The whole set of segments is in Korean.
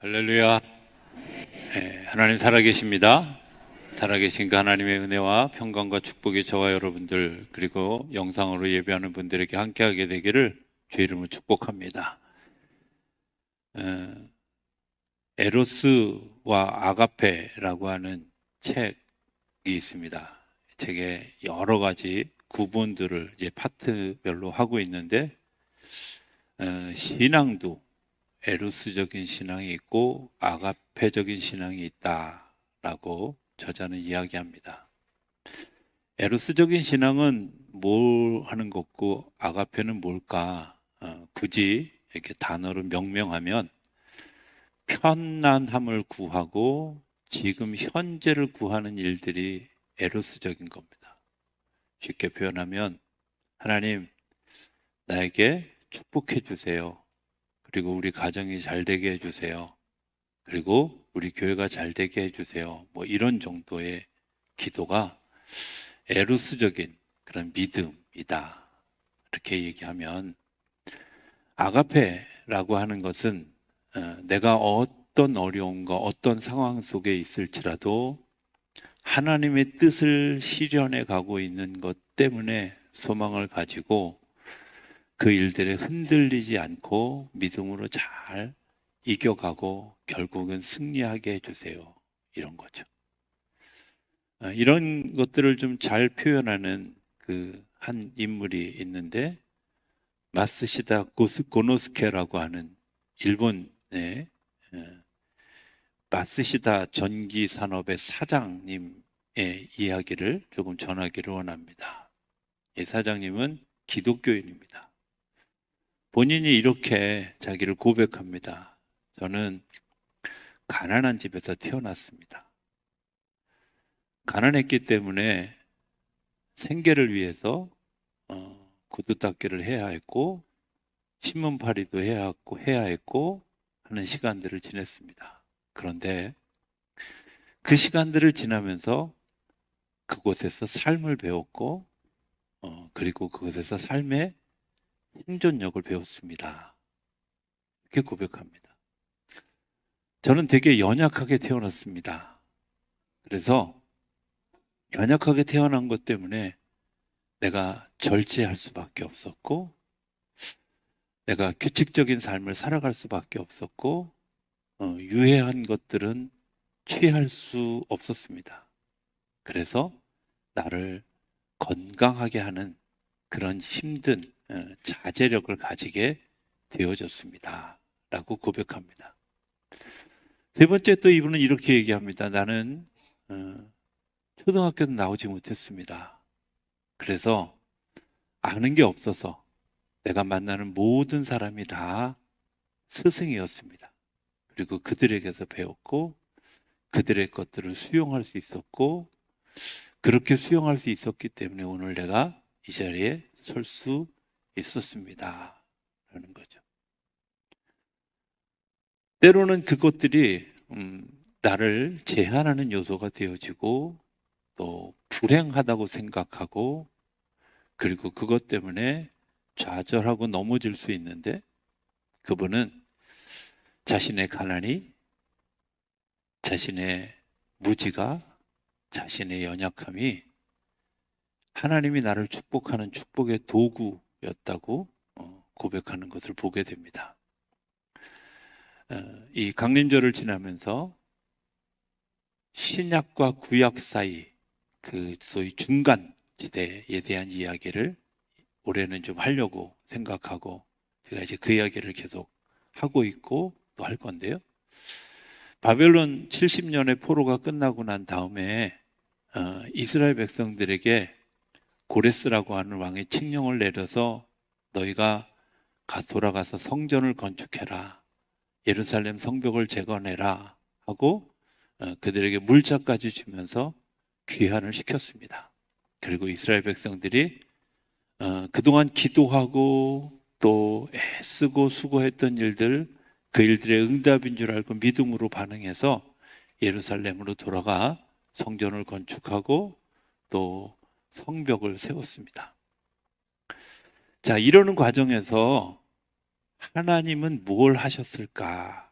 할렐루야. 하나님 살아계십니다. 살아계신 그 하나님의 은혜와 평강과 축복이 저와 여러분들 그리고 영상으로 예배하는 분들에게 함께하게 되기를 주의 이름으로 축복합니다. 에, 에로스와 아가페라고 하는 책이 있습니다. 책에 여러 가지 구분들을 이제 파트별로 하고 있는데 신앙도 에루스적인 신앙이 있고 아가페적인 신앙이 있다라고 저자는 이야기합니다. 에루스적인 신앙은 뭘 하는 거고 아가페는 뭘까? 굳이 이렇게 단어로 명명하면 편안함을 구하고 지금 현재를 구하는 일들이 에루스적인 겁니다. 쉽게 표현하면 하나님 나에게 축복해 주세요. 그리고 우리 가정이 잘 되게 해주세요. 그리고 우리 교회가 잘 되게 해주세요. 뭐 이런 정도의 기도가 에루스적인 그런 믿음이다. 이렇게 얘기하면 아가페라고 하는 것은 내가 어떤 어려움과 어떤 상황 속에 있을지라도 하나님의 뜻을 실현해 가고 있는 것 때문에 소망을 가지고 그 일들에 흔들리지 않고 믿음으로 잘 이겨가고 결국은 승리하게 해주세요. 이런 거죠. 이런 것들을 좀 잘 표현하는 그 한 인물이 있는데 마스시다 고노스케라고 하는 일본의 마스시다 전기 산업의 사장님의 이야기를 조금 전하기를 원합니다. 이 사장님은 기독교인입니다. 본인이 이렇게 자기를 고백합니다. 저는 가난한 집에서 태어났습니다. 가난했기 때문에 생계를 위해서 구두 닦기를 해야 했고 신문팔이도 해야 했고 하는 시간들을 지냈습니다. 그런데 그 시간들을 지나면서 그곳에서 삶을 배웠고 그리고 그곳에서 삶의 생존력을 배웠습니다. 이렇게 고백합니다. 저는 되게 연약하게 태어났습니다. 그래서 연약하게 태어난 것 때문에 내가 절제할 수밖에 없었고, 내가 규칙적인 삶을 살아갈 수밖에 없었고, 유해한 것들은 취할 수 없었습니다. 그래서 나를 건강하게 하는 그런 힘든 자제력을 가지게 되어졌습니다. 라고 고백합니다. 세 번째 또 이분은 이렇게 얘기합니다. 나는 초등학교도 나오지 못했습니다. 그래서 아는 게 없어서 내가 만나는 모든 사람이 다 스승이었습니다. 그리고 그들에게서 배웠고 그들의 것들을 수용할 수 있었고 그렇게 수용할 수 있었기 때문에 오늘 내가 이 자리에 설 수 있었습니다. 라는 거죠. 때로는 그것들이 나를 제한하는 요소가 되어지고 또 불행하다고 생각하고 그리고 그것 때문에 좌절하고 넘어질 수 있는데 그분은 자신의 가난이, 자신의 무지가, 자신의 연약함이 하나님이 나를 축복하는 축복의 도구였다고 고백하는 것을 보게 됩니다. 이 강림절을 지나면서 신약과 구약 사이 그 소위 중간 지대에 대한 이야기를 올해는 좀 하려고 생각하고 제가 이제 그 이야기를 계속 하고 있고 또 할 건데요. 바벨론 70년의 포로가 끝나고 난 다음에 이스라엘 백성들에게 고레스라고 하는 왕의 칙령을 내려서 너희가 돌아가서 성전을 건축해라. 예루살렘 성벽을 재건해라 하고 그들에게 물자까지 주면서 귀환을 시켰습니다. 그리고 이스라엘 백성들이 그동안 기도하고 또 애쓰고 수고했던 일들 그 일들의 응답인 줄 알고 믿음으로 반응해서 예루살렘으로 돌아가 성전을 건축하고 또 성벽을 세웠습니다. 자, 이러는 과정에서 하나님은 뭘 하셨을까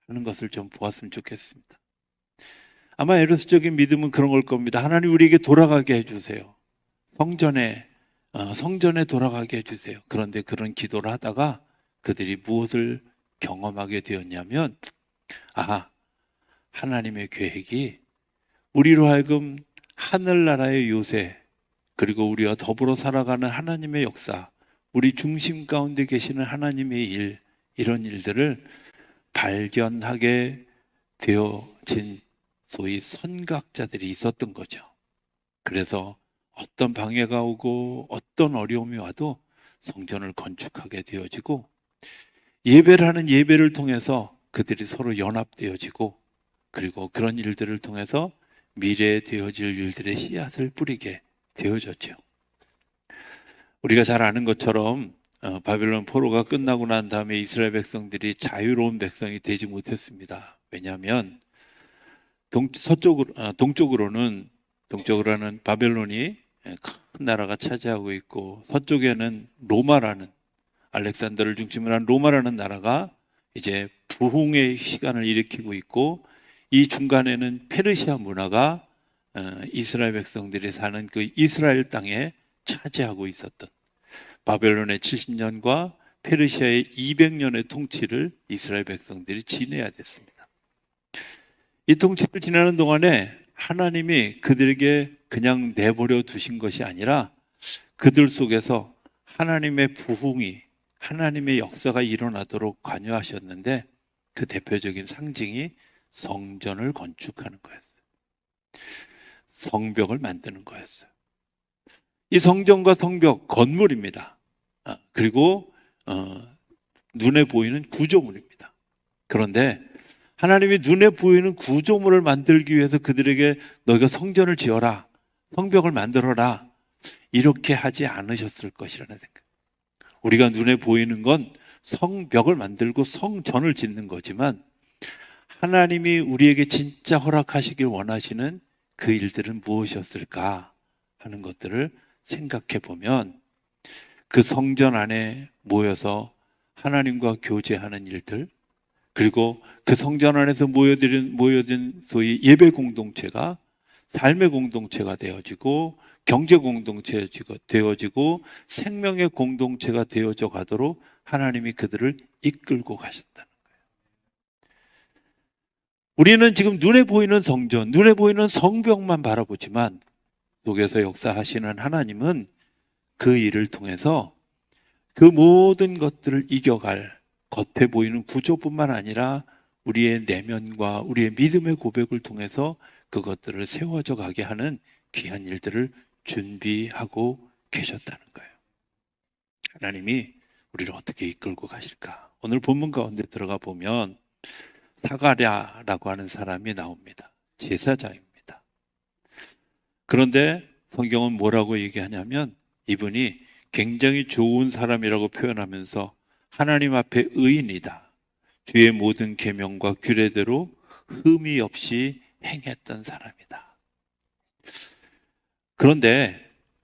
하는 것을 좀 보았으면 좋겠습니다. 아마 에르스적인 믿음은 그런 걸 겁니다. 하나님 우리에게 돌아가게 해주세요. 성전에 돌아가게 해주세요. 그런데 그런 기도를 하다가 그들이 무엇을 경험하게 되었냐면, 하나님의 계획이 우리로 하여금 하늘나라의 요새, 그리고 우리와 더불어 살아가는 하나님의 역사, 우리 중심 가운데 계시는 하나님의 일, 이런 일들을 발견하게 되어진 소위 선각자들이 있었던 거죠. 그래서 어떤 방해가 오고 어떤 어려움이 와도 성전을 건축하게 되어지고, 예배를 하는 예배를 통해서 그들이 서로 연합되어지고, 그리고 그런 일들을 통해서 미래에 되어질 일들의 씨앗을 뿌리게 되어졌죠. 우리가 잘 아는 것처럼 바벨론 포로가 끝나고 난 다음에 이스라엘 백성들이 자유로운 백성이 되지 못했습니다. 왜냐하면 동쪽으로는 바벨론이 큰 나라가 차지하고 있고, 서쪽에는 로마라는, 알렉산더를 중심으로 한 로마라는 나라가 이제 부흥의 시간을 일으키고 있고, 이 중간에는 페르시아 문화가 이스라엘 백성들이 사는 그 이스라엘 땅에 차지하고 있었던, 바벨론의 70년과 페르시아의 200년의 통치를 이스라엘 백성들이 지내야 됐습니다. 이 통치를 지내는 동안에 하나님이 그들에게 그냥 내버려 두신 것이 아니라 그들 속에서 하나님의 부흥이, 하나님의 역사가 일어나도록 관여하셨는데, 그 대표적인 상징이 성전을 건축하는 거였어요. 성벽을 만드는 거였어요. 이 성전과 성벽, 건물입니다. 그리고 눈에 보이는 구조물입니다. 그런데 하나님이 눈에 보이는 구조물을 만들기 위해서 그들에게 너희가 성전을 지어라, 성벽을 만들어라, 이렇게 하지 않으셨을 것이라는 생각. 우리가 눈에 보이는 건 성벽을 만들고 성전을 짓는 거지만, 하나님이 우리에게 진짜 허락하시길 원하시는 그 일들은 무엇이었을까 하는 것들을 생각해 보면, 그 성전 안에 모여서 하나님과 교제하는 일들, 그리고 그 성전 안에서 모여든 소위 예배 공동체가 삶의 공동체가 되어지고, 경제 공동체가 되어지고, 생명의 공동체가 되어져 가도록 하나님이 그들을 이끌고 가셨다는 거예요. 우리는 지금 눈에 보이는 성전, 눈에 보이는 성벽만 바라보지만, 속에서 역사하시는 하나님은 그 일을 통해서 그 모든 것들을 이겨갈, 겉에 보이는 구조뿐만 아니라 우리의 내면과 우리의 믿음의 고백을 통해서 그것들을 세워져 가게 하는 귀한 일들을 준비하고 계셨다는 거예요. 하나님이 우리를 어떻게 이끌고 가실까? 오늘 본문 가운데 들어가 보면 사가랴라고 하는 사람이 나옵니다. 제사장입니다. 그런데 성경은 뭐라고 얘기하냐면, 이분이 굉장히 좋은 사람이라고 표현하면서 하나님 앞에 의인이다, 주의 모든 계명과 규례대로 흠이 없이 행했던 사람이다. 그런데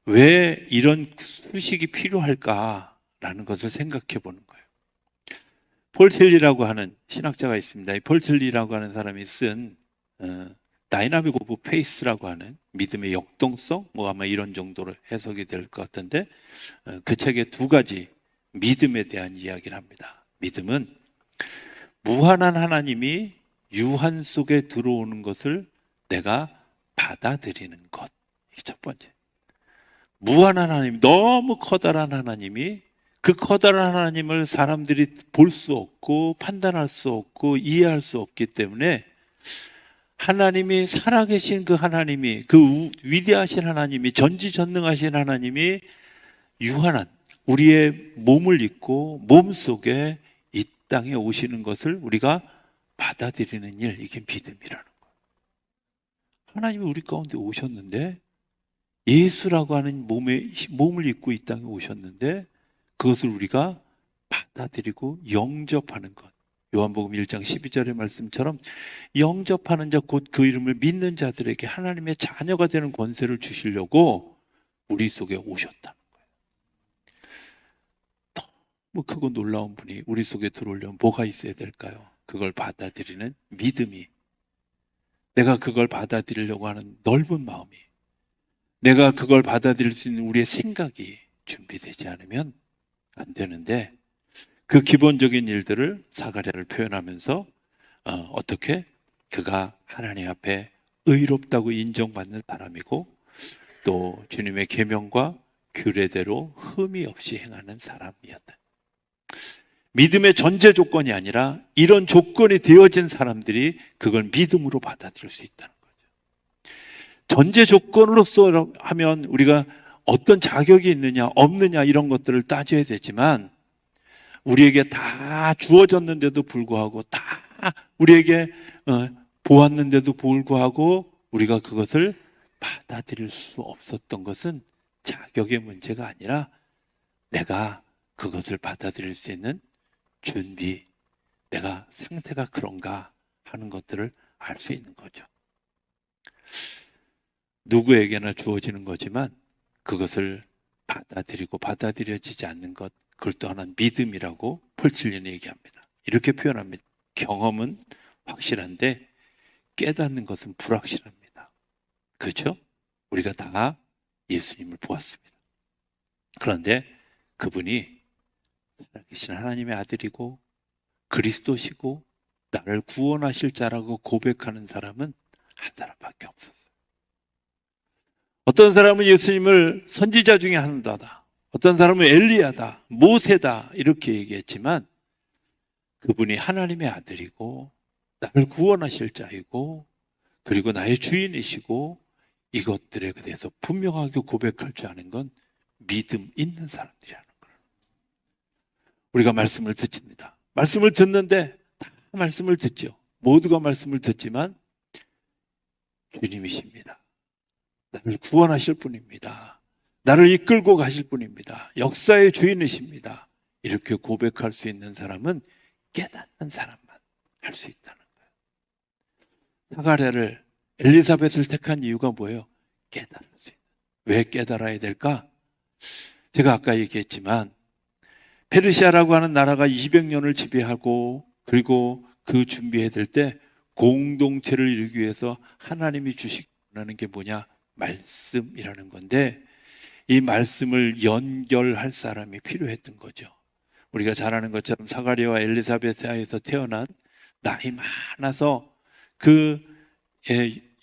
왜 이런 수식이 필요할까라는 것을 생각해 보는 거예요. 폴 틸리라고 하는 신학자가 있습니다. 이 폴 틸리라고 하는 사람이 쓴 다이나믹 오브 페이스라고 하는 믿음의 역동성, 아마 이런 정도로 해석이 될 것 같은데, 그 책에 두 가지 믿음에 대한 이야기를 합니다. 믿음은 무한한 하나님이 유한 속에 들어오는 것을 내가 받아들이는 것. 이게 첫 번째. 무한한 하나님, 너무 커다란 하나님이, 그 커다란 하나님을 사람들이 볼 수 없고 판단할 수 없고 이해할 수 없기 때문에, 하나님이, 살아계신 그 하나님이, 그 위대하신 하나님이, 전지전능하신 하나님이 유한한 우리의 몸을 입고 몸 속에 이 땅에 오시는 것을 우리가 받아들이는 일, 이게 믿음이라는 거예요. 하나님이 우리 가운데 오셨는데, 예수라고 하는 몸을 입고 이 땅에 오셨는데, 그것을 우리가 받아들이고 영접하는 것. 요한복음 1장 12절의 말씀처럼 영접하는 자, 곧 그 이름을 믿는 자들에게 하나님의 자녀가 되는 권세를 주시려고 우리 속에 오셨다는 거예요. 너무 크고 놀라운 분이 우리 속에 들어오려면 뭐가 있어야 될까요? 그걸 받아들이는 믿음이, 내가 그걸 받아들이려고 하는 넓은 마음이, 내가 그걸 받아들일 수 있는 우리의 생각이 준비되지 않으면 안 되는데, 그 기본적인 일들을 사가랴를 표현하면서 어떻게 그가 하나님 앞에 의롭다고 인정받는 사람이고 또 주님의 계명과 규례대로 흠이 없이 행하는 사람이었다. 믿음의 전제 조건이 아니라 이런 조건이 되어진 사람들이 그걸 믿음으로 받아들일 수 있다는 거죠. 전제 조건으로서 하면 우리가 어떤 자격이 있느냐 없느냐 이런 것들을 따져야 되지만, 우리에게 다 주어졌는데도 불구하고, 다 우리에게 보았는데도 불구하고 우리가 그것을 받아들일 수 없었던 것은 자격의 문제가 아니라 내가 그것을 받아들일 수 있는 준비, 내가 상태가 그런가 하는 것들을 알 수 있는 거죠. 누구에게나 주어지는 거지만 그것을 받아들이고 받아들여지지 않는 것, 그걸 또 하나는 믿음이라고 폴슬리는 얘기합니다. 이렇게 표현합니다. 경험은 확실한데 깨닫는 것은 불확실합니다. 그렇죠? 우리가 다 예수님을 보았습니다. 그런데 그분이 살아계신 하나님의 아들이고 그리스도시고 나를 구원하실 자라고 고백하는 사람은 한 사람밖에 없었어요. 어떤 사람은 예수님을 선지자 중에 하나다, 어떤 사람은 엘리야다, 모세다 이렇게 얘기했지만, 그분이 하나님의 아들이고 나를 구원하실 자이고 그리고 나의 주인이시고 이것들에 대해서 분명하게 고백할 줄 아는 건 믿음 있는 사람들이라는 거예요. 우리가 말씀을 듣습니다. 말씀을 듣는데 다 말씀을 듣죠. 모두가 말씀을 듣지만 주님이십니다. 나를 구원하실 분입니다. 나를 이끌고 가실 분입니다. 역사의 주인이십니다. 이렇게 고백할 수 있는 사람은 깨닫는 사람만 할 수 있다는 거예요. 사가랴를, 엘리사벳을 택한 이유가 뭐예요? 깨달을 수 있는. 왜 깨달아야 될까? 제가 아까 얘기했지만 페르시아라고 하는 나라가 200년을 지배하고, 그리고 그 준비해야 될 때 공동체를 이루기 위해서 하나님이 주시기 원하는 게 뭐냐? 말씀이라는 건데, 이 말씀을 연결할 사람이 필요했던 거죠. 우리가 잘 아는 것처럼 사가랴와 엘리사벳 사이에서 태어난 나이 많아서 그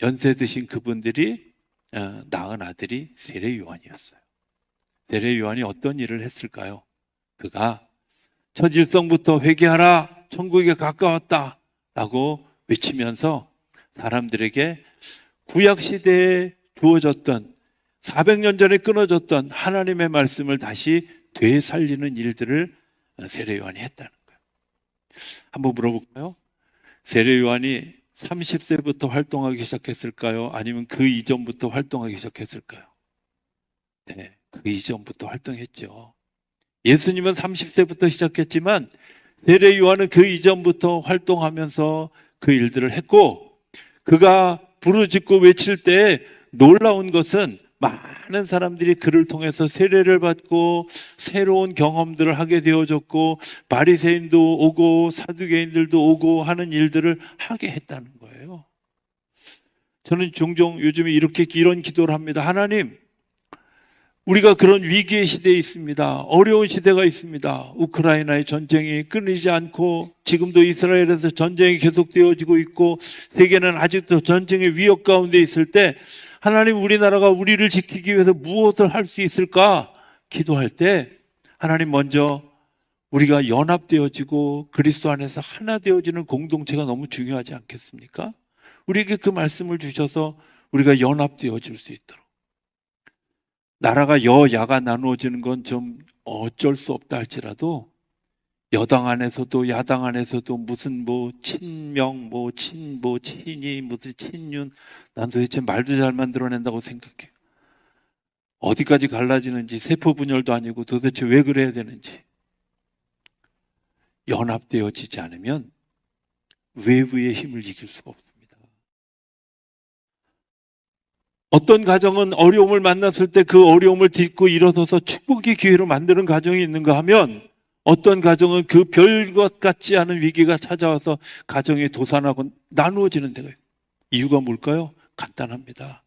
연세 드신 그분들이 낳은 아들이 세례 요한이었어요. 세례 요한이 어떤 일을 했을까요? 그가 첫 일성부터 회개하라, 천국에 가까웠다 라고 외치면서 사람들에게 구약시대에 주어졌던 400년 전에 끊어졌던 하나님의 말씀을 다시 되살리는 일들을 세례 요한이 했다는 거예요. 한번 물어볼까요? 세례 요한이 30세부터 활동하기 시작했을까요? 아니면 그 이전부터 활동하기 시작했을까요? 네, 그 이전부터 활동했죠. 예수님은 30세부터 시작했지만 세례 요한은 그 이전부터 활동하면서 그 일들을 했고, 그가 부르짖고 외칠 때 놀라운 것은 많은 사람들이 그를 통해서 세례를 받고 새로운 경험들을 하게 되어졌고, 바리새인도 오고 사두개인들도 오고 하는 일들을 하게 했다는 거예요. 저는 종종 요즘에 이런 기도를 합니다. 하나님, 우리가 그런 위기의 시대에 있습니다. 어려운 시대가 있습니다. 우크라이나의 전쟁이 끊이지 않고 지금도 이스라엘에서 전쟁이 계속되어지고 있고 세계는 아직도 전쟁의 위협 가운데 있을 때, 하나님, 우리나라가 우리를 지키기 위해서 무엇을 할 수 있을까 기도할 때, 하나님, 먼저 우리가 연합되어지고 그리스도 안에서 하나 되어지는 공동체가 너무 중요하지 않겠습니까? 우리에게 그 말씀을 주셔서 우리가 연합되어질 수 있도록. 나라가 여야가 나누어지는 건 좀 어쩔 수 없다 할지라도 여당 안에서도 야당 안에서도 무슨 친명 친이 무슨 친윤, 난 도대체 말도 잘 만들어낸다고 생각해. 어디까지 갈라지는지, 세포 분열도 아니고 도대체 왜 그래야 되는지. 연합되어지지 않으면 외부의 힘을 이길 수가 없습니다. 어떤 가정은 어려움을 만났을 때 그 어려움을 딛고 일어서서 축복의 기회로 만드는 가정이 있는가 하면, 어떤 가정은 그 별것 같지 않은 위기가 찾아와서 가정이 도산하고 나누어지는 데가 있어요. 이유가 뭘까요? 간단합니다.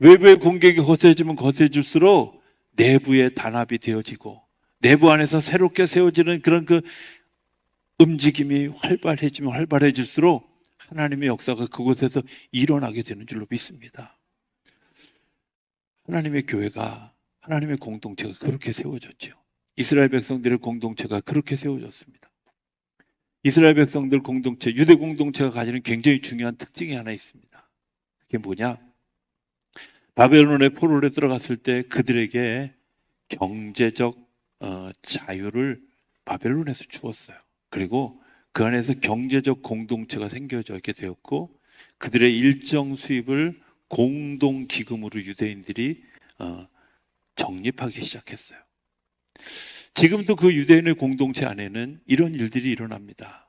외부의 공격이 거세지면 거세질수록 내부의 단합이 되어지고 내부 안에서 새롭게 세워지는 그런 그 움직임이 활발해지면 활발해질수록 하나님의 역사가 그곳에서 일어나게 되는 줄로 믿습니다. 하나님의 교회가, 하나님의 공동체가 그렇게 세워졌죠. 이스라엘 백성들의 공동체가 그렇게 세워졌습니다. 이스라엘 백성들 공동체, 유대 공동체가 가지는 굉장히 중요한 특징이 하나 있습니다. 그게 뭐냐? 바벨론의 포로에 들어갔을 때 그들에게 경제적 자유를 바벨론에서 주었어요. 그리고 그 안에서 경제적 공동체가 생겨지게 되었고 그들의 일정 수입을 공동기금으로 유대인들이 적립하기 시작했어요. 지금도 그 유대인의 공동체 안에는 이런 일들이 일어납니다.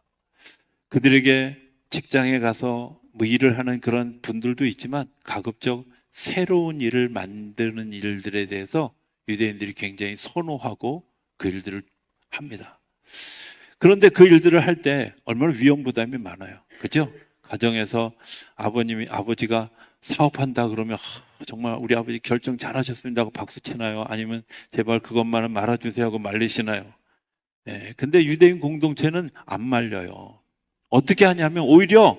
그들에게 직장에 가서 뭐 일을 하는 그런 분들도 있지만 가급적 새로운 일을 만드는 일들에 대해서 유대인들이 굉장히 선호하고 그 일들을 합니다. 그런데 그 일들을 할 때 얼마나 위험 부담이 많아요. 그렇죠? 가정에서 아버지가 사업한다 그러면 정말 우리 아버지 결정 잘하셨습니다 하고 박수 치나요? 아니면 제발 그것만은 말아주세요 하고 말리시나요? 네, 근데 유대인 공동체는 안 말려요. 어떻게 하냐면 오히려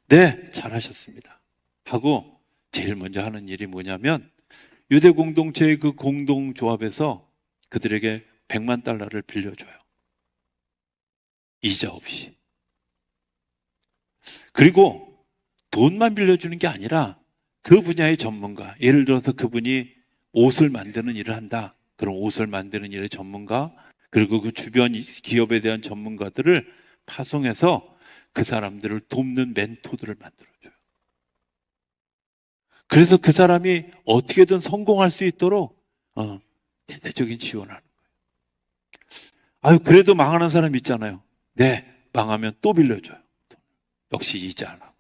네, 잘하셨습니다 하고 제일 먼저 하는 일이 뭐냐면 유대 공동체의 그 공동조합에서 그들에게 100만 달러를 빌려줘요. 이자 없이. 그리고 돈만 빌려주는 게 아니라 그 분야의 전문가, 예를 들어서 그분이 옷을 만드는 일을 한다. 그럼 옷을 만드는 일의 전문가, 그리고 그 주변 기업에 대한 전문가들을 파송해서 그 사람들을 돕는 멘토들을 만들어줘요. 그래서 그 사람이 어떻게든 성공할 수 있도록 대대적인 지원하는 거예요. 그래도 망하는 사람 있잖아요. 네, 망하면 또 빌려줘요. 역시 이자 안 하고.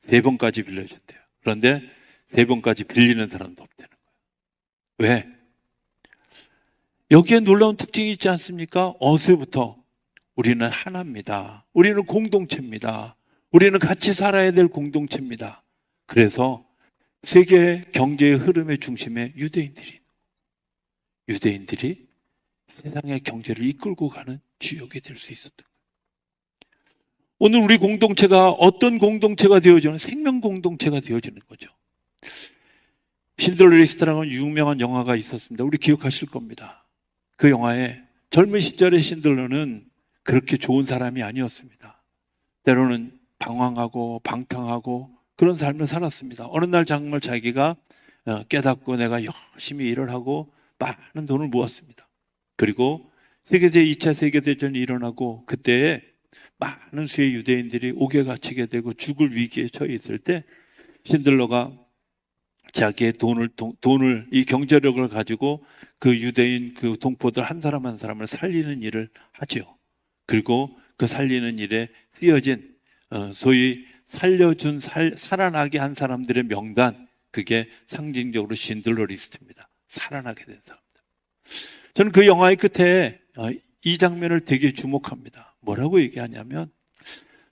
3번까지 빌려준대요. 그런데 3번까지 빌리는 사람도 없다는 거예요. 왜? 여기에 놀라운 특징이 있지 않습니까? 어느새부터 우리는 하나입니다. 우리는 공동체입니다. 우리는 같이 살아야 될 공동체입니다. 그래서 세계 경제의 흐름의 중심에 유대인들이 세상의 경제를 이끌고 가는 주역이 될 수 있었던 거예요. 오늘 우리 공동체가 어떤 공동체가 되어지는 생명 공동체가 되어지는 거죠. 신들러 리스트라는 유명한 영화가 있었습니다. 우리 기억하실 겁니다. 그 영화에 젊은 시절의 신들러는 그렇게 좋은 사람이 아니었습니다. 때로는 방황하고 방탕하고 그런 삶을 살았습니다. 어느 날 정말 자기가 깨닫고 내가 열심히 일을 하고 많은 돈을 모았습니다. 그리고 2차 세계대전이 일어나고 그때에 많은 수의 유대인들이 옥에 갇히게 되고 죽을 위기에 처해 있을 때 신들러가 자기의 돈을 이 경제력을 가지고 그 유대인 그 동포들 한 사람 한 사람을 살리는 일을 하죠. 그리고 그 살리는 일에 쓰여진 소위 살아나게 한 사람들의 명단, 그게 상징적으로 신들러 리스트입니다. 살아나게 된 사람들. 저는 그 영화의 끝에 이 장면을 되게 주목합니다. 뭐라고 얘기하냐면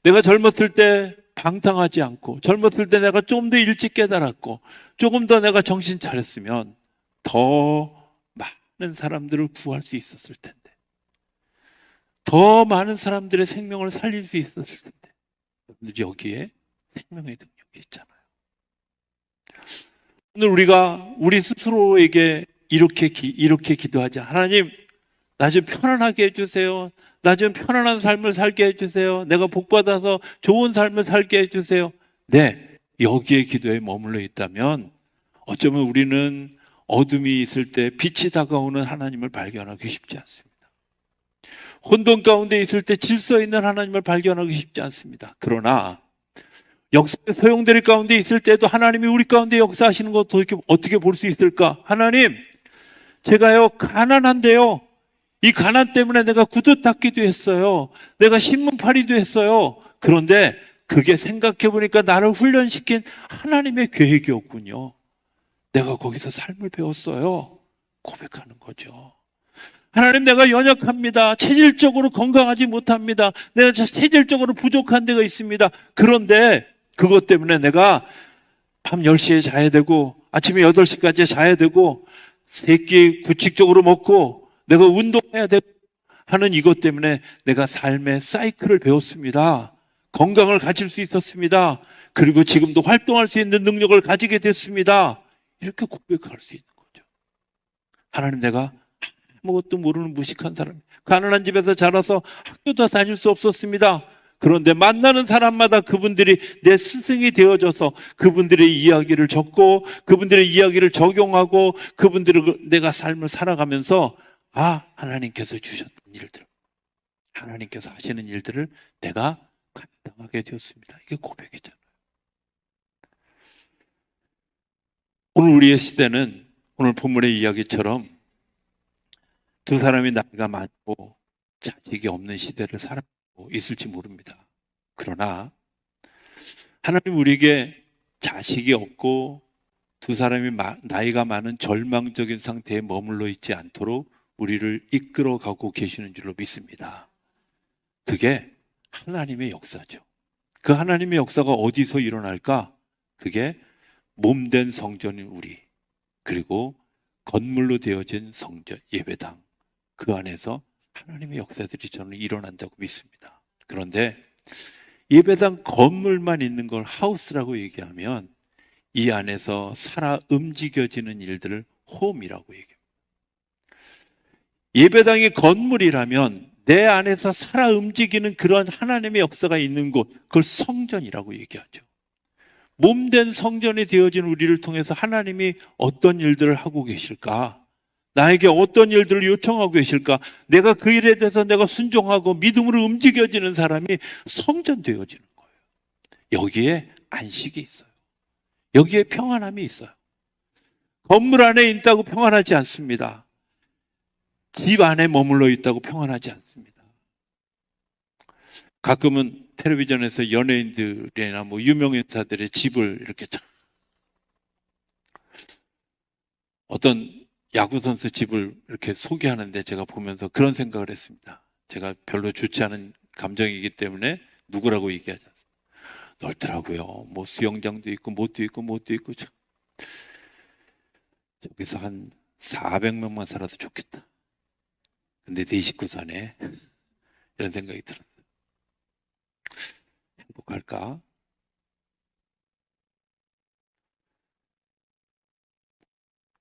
내가 젊었을 때 방탕하지 않고 젊었을 때 내가 좀 더 일찍 깨달았고 조금 더 내가 정신 차렸으면 더 많은 사람들을 구할 수 있었을 텐데, 더 많은 사람들의 생명을 살릴 수 있었을 텐데, 여기에 생명의 능력이 있잖아요. 오늘 우리가 우리 스스로에게 이렇게 기도하자. 하나님, 나 좀 편안하게 해주세요. 나 좀 편안한 삶을 살게 해주세요. 내가 복받아서 좋은 삶을 살게 해주세요. 네, 여기에 기도에 머물러 있다면 어쩌면 우리는 어둠이 있을 때 빛이 다가오는 하나님을 발견하기 쉽지 않습니다. 혼돈 가운데 있을 때 질서 있는 하나님을 발견하기 쉽지 않습니다. 그러나 역사의 소용돌이 가운데 있을 때도 하나님이 우리 가운데 역사하시는 것도 어떻게 볼 수 있을까? 하나님, 제가요 가난한데요, 이 가난 때문에 내가 구두 닦기도 했어요. 내가 신문팔이도 했어요. 그런데 그게 생각해 보니까 나를 훈련시킨 하나님의 계획이었군요. 내가 거기서 삶을 배웠어요. 고백하는 거죠. 하나님, 내가 연약합니다. 체질적으로 건강하지 못합니다. 내가 체질적으로 부족한 데가 있습니다. 그런데 그것 때문에 내가 밤 10시에 자야 되고 아침에 8시까지 자야 되고 세끼 규칙적으로 먹고 내가 운동해야 되고 하는 이것 때문에 내가 삶의 사이클을 배웠습니다. 건강을 가질 수 있었습니다. 그리고 지금도 활동할 수 있는 능력을 가지게 됐습니다. 이렇게 고백할 수 있는 거죠. 하나님, 내가 아무것도 모르는 무식한 사람, 가난한 집에서 자라서 학교도 다닐 수 없었습니다. 그런데 만나는 사람마다 그분들이 내 스승이 되어져서 그분들의 이야기를 적고 그분들의 이야기를 적용하고 그분들을 내가 삶을 살아가면서 하나님께서 주셨던 일들, 하나님께서 하시는 일들을 내가 감당하게 되었습니다. 이게 고백이잖아요. 오늘 우리의 시대는 오늘 본문의 이야기처럼 두 사람이 나이가 많고 자식이 없는 시대를 살아가고 있을지 모릅니다. 그러나 하나님 우리에게 자식이 없고 두 사람이 나이가 많은 절망적인 상태에 머물러 있지 않도록 우리를 이끌어가고 계시는 줄로 믿습니다. 그게 하나님의 역사죠. 그 하나님의 역사가 어디서 일어날까? 그게 몸된 성전인 우리, 그리고 건물로 되어진 성전, 예배당, 그 안에서 하나님의 역사들이 저는 일어난다고 믿습니다. 그런데 예배당 건물만 있는 걸 하우스라고 얘기하면 이 안에서 살아 움직여지는 일들을 홈이라고 얘기합니다. 예배당이 건물이라면 내 안에서 살아 움직이는 그런 하나님의 역사가 있는 곳, 그걸 성전이라고 얘기하죠. 몸된 성전이 되어진 우리를 통해서 하나님이 어떤 일들을 하고 계실까? 나에게 어떤 일들을 요청하고 계실까? 내가 그 일에 대해서 내가 순종하고 믿음으로 움직여지는 사람이 성전 되어지는 거예요. 여기에 안식이 있어요. 여기에 평안함이 있어요. 건물 안에 있다고 평안하지 않습니다. 집 안에 머물러 있다고 평안하지 않습니다. 가끔은 텔레비전에서 연예인들이나 유명 인사들의 집을 이렇게 어떤 야구선수 집을 이렇게 소개하는데 제가 보면서 그런 생각을 했습니다. 제가 별로 좋지 않은 감정이기 때문에 누구라고 얘기하지 않습니다. 넓더라고요. 수영장도 있고 못도 있고 저기서 한 400명만 살아도 좋겠다. 근데 내 식구 사네. 이런 생각이 들었어요. 행복할까?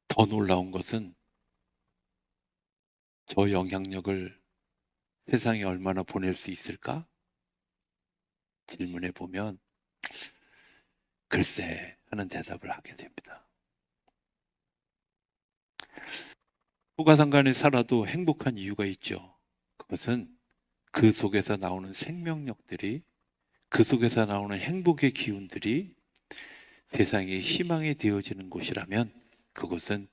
더 놀라운 것은 저 영향력을 세상에 얼마나 보낼 수 있을까? 질문해 보면 글쎄 하는 대답을 하게 됩니다. 후가상간에 살아도 행복한 이유가 있죠. 그것은 그 속에서 나오는 생명력들이, 그 속에서 나오는 행복의 기운들이 세상의 희망이 되어지는 곳이라면 그것은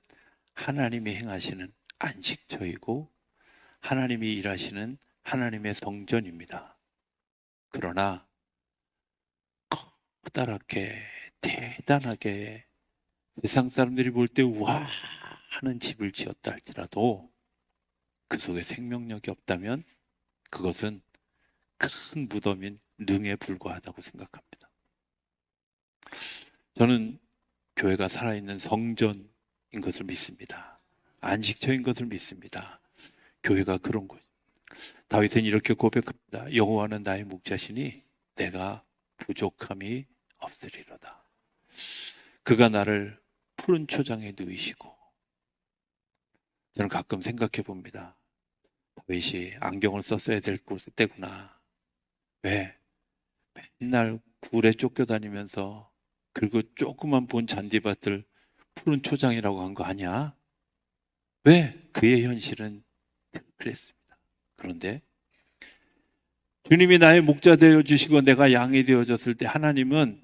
하나님이 행하시는 안식처이고 하나님이 일하시는 하나님의 성전입니다. 그러나 커다랗게 대단하게 세상 사람들이 볼 때 와 하는 집을 지었다 할지라도 그 속에 생명력이 없다면 그것은 큰 무덤인 능에 불과하다고 생각합니다. 저는 교회가 살아있는 성전인 것을 믿습니다. 안식처인 것을 믿습니다. 교회가 그런 곳. 다윗은 이렇게 고백합니다. 여호와는 나의 목자시니 내가 부족함이 없으리로다. 그가 나를 푸른 초장에 누이시고. 저는 가끔 생각해 봅니다. 다윗이 안경을 썼어야 될 때구나. 왜? 맨날 굴에 쫓겨다니면서 그리고 조그만 본 잔디밭을 푸른 초장이라고 한 거 아니야? 왜? 그의 현실은 그랬습니다. 그런데 주님이 나의 목자 되어 주시고 내가 양이 되어졌을 때 하나님은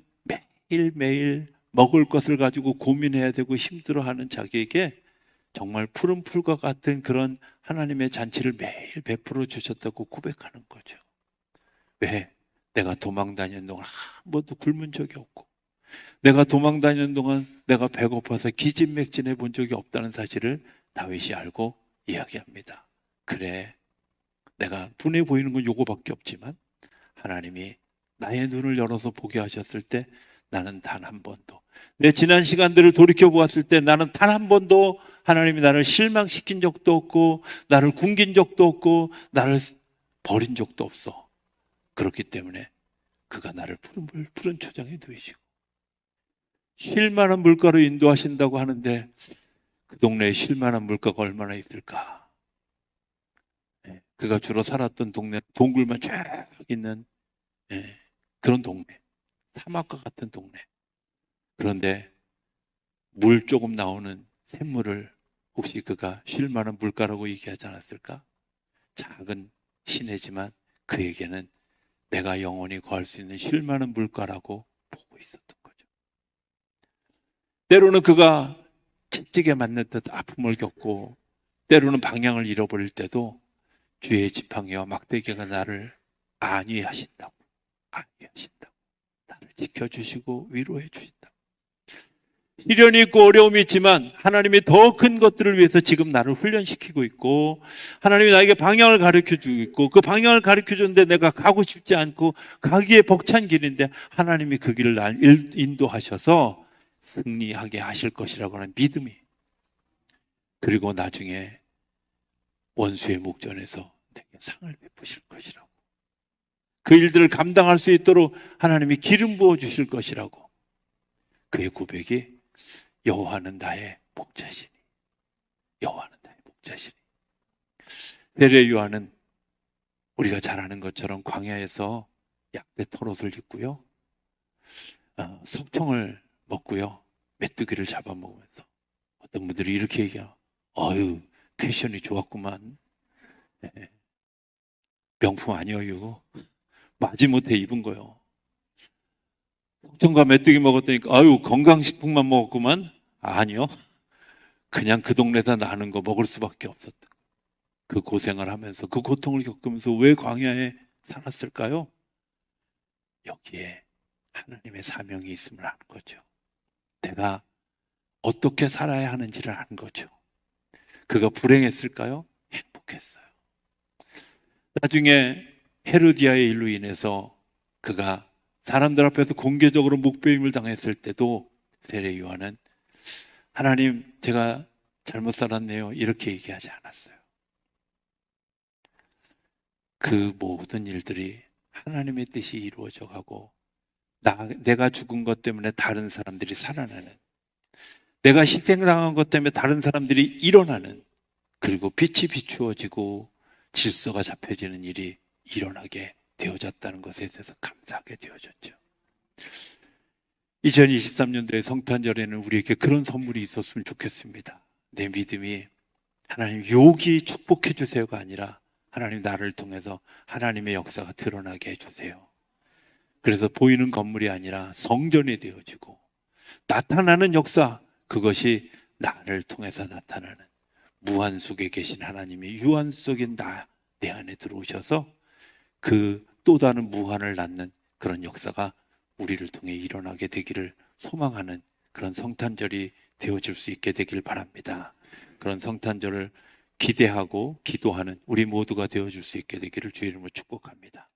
매일매일 먹을 것을 가지고 고민해야 되고 힘들어하는 자기에게 정말 푸른 풀과 같은 그런 하나님의 잔치를 매일 베풀어 주셨다고 고백하는 거죠. 왜? 내가 도망 다니는 동안 한 번도 굶은 적이 없고 내가 도망 다니는 동안 내가 배고파서 기진맥진해 본 적이 없다는 사실을 다윗이 알고 이야기합니다. 그래, 내가 눈에 보이는 건 요거밖에 없지만 하나님이 나의 눈을 열어서 보게 하셨을 때 나는 단 한 번도, 내 지난 시간들을 돌이켜 보았을 때 나는 단 한 번도 하나님이 나를 실망시킨 적도 없고 나를 굶긴 적도 없고 나를 버린 적도 없어. 그렇기 때문에 그가 나를 푸른 초장에 누이시고 쉴 만한 물가로 인도하신다고 하는데 그 동네에 쉴 만한 물가가 얼마나 있을까? 그가 주로 살았던 동네, 동굴만 쫙 있는 그런 동네, 사막과 같은 동네. 그런데 물 조금 나오는 샘물을 혹시 그가 쉴 만한 물가라고 얘기하지 않았을까? 작은 시내지만 그에게는 내가 영원히 구할 수 있는 쉴 만한 물가라고 보고 있었던 거죠. 때로는 그가 채찍에 맞는 듯 아픔을 겪고 때로는 방향을 잃어버릴 때도 주의 지팡이와 막대기가 나를 안위하신다고, 안위하신다고, 나를 지켜주시고 위로해 주신다고. 시련이 있고 어려움이 있지만 하나님이 더 큰 것들을 위해서 지금 나를 훈련시키고 있고 하나님이 나에게 방향을 가르쳐주고 있고 그 방향을 가르쳐주는데 내가 가고 싶지 않고 가기에 벅찬 길인데 하나님이 그 길을 날 인도하셔서 승리하게 하실 것이라고 하는 믿음이, 그리고 나중에 원수의 목전에서 내게 상을 베푸실 것이라고, 그 일들을 감당할 수 있도록 하나님이 기름 부어 주실 것이라고, 그의 고백이 여호와는 나의 목자시니, 여호와는 나의 목자시니. 세례 요한은 우리가 잘 아는 것처럼 광야에서 약대 털옷을 입고요, 석청을 먹고요, 메뚜기를 잡아먹으면서 어떤 분들이 이렇게 얘기해요. 어유, 패션이 좋았구만. 네. 명품 아니에요. 마지못해 입은 거요. 석청과 메뚜기 먹었더니까 아유, 건강식품만 먹었구만. 아니요. 그냥 그 동네에서 나는 거 먹을 수밖에 없었던, 그 고생을 하면서 그 고통을 겪으면서 왜 광야에 살았을까요? 여기에 하나님의 사명이 있음을 아는 거죠. 내가 어떻게 살아야 하는지를 아는 거죠. 그가 불행했을까요? 행복했어요. 나중에 헤로디아의 일로 인해서 그가 사람들 앞에서 공개적으로 목배임을 당했을 때도 세례 요한은 하나님, 제가 잘못 살았네요, 이렇게 얘기하지 않았어요. 그 모든 일들이 하나님의 뜻이 이루어져 가고 내가 죽은 것 때문에 다른 사람들이 살아나는, 내가 희생당한 것 때문에 다른 사람들이 일어나는, 그리고 빛이 비추어지고 질서가 잡혀지는 일이 일어나게 되어졌다는 것에 대해서 감사하게 되어졌죠. 2023년도의 성탄절에는 우리에게 그런 선물이 있었으면 좋겠습니다. 내 믿음이 하나님 여기 축복해 주세요가 아니라 하나님 나를 통해서 하나님의 역사가 드러나게 해주세요. 그래서 보이는 건물이 아니라 성전이 되어지고 나타나는 역사, 그것이 나를 통해서 나타나는, 무한 속에 계신 하나님이 유한 속인 내 안에 들어오셔서 그 또 다른 무한을 낳는 그런 역사가 우리를 통해 일어나게 되기를 소망하는 그런 성탄절이 되어질 수 있게 되길 바랍니다. 그런 성탄절을 기대하고 기도하는 우리 모두가 되어줄 수 있게 되기를 주의 이름으로 축복합니다.